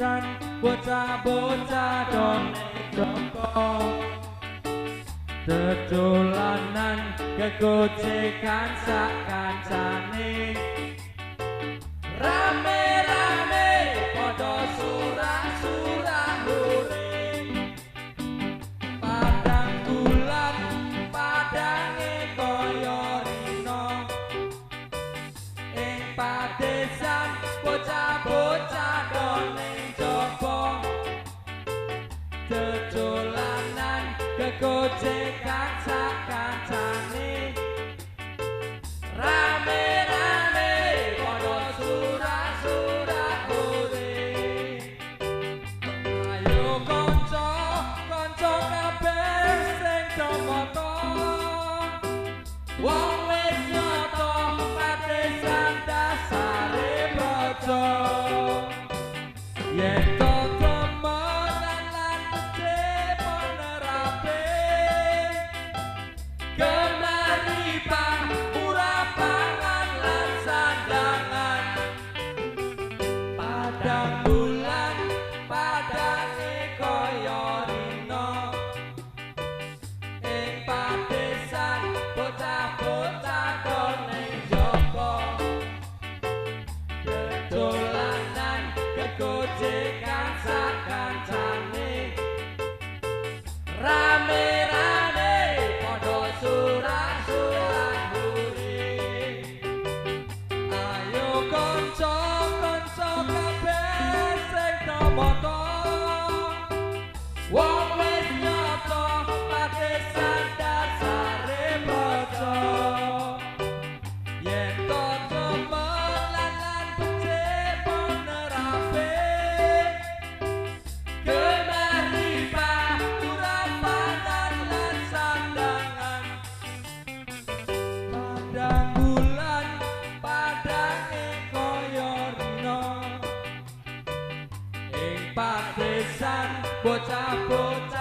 padesan bocah-bocah done joko tetulanan kegocekan sak kancane rame-rame padha surah-surah huring padang bulan padange kaya rino ing padesan bocah-bocah done joko tetulanan kegocekan sak kancane rame-rame padha surah-surah huring ayo kanca-kanca kabeh sing tomata wong wis nyata padesan dasare praja yen to temenan lan becik penerape kemaripan urapangan lan sandangan padang bulan padange kaya rino ing padesan bocah-bocah done joko tetulanan kegocekan sak kancane rame-rame padha surah-surah huring ayo kanca-kanca kabeh sing tomata wong wis nyata padesan dasare praja yen to temenan lan becik penerape kemaripan urapanan lan sandangan padang bulan padange kaya rino ing padesan bocah-bocah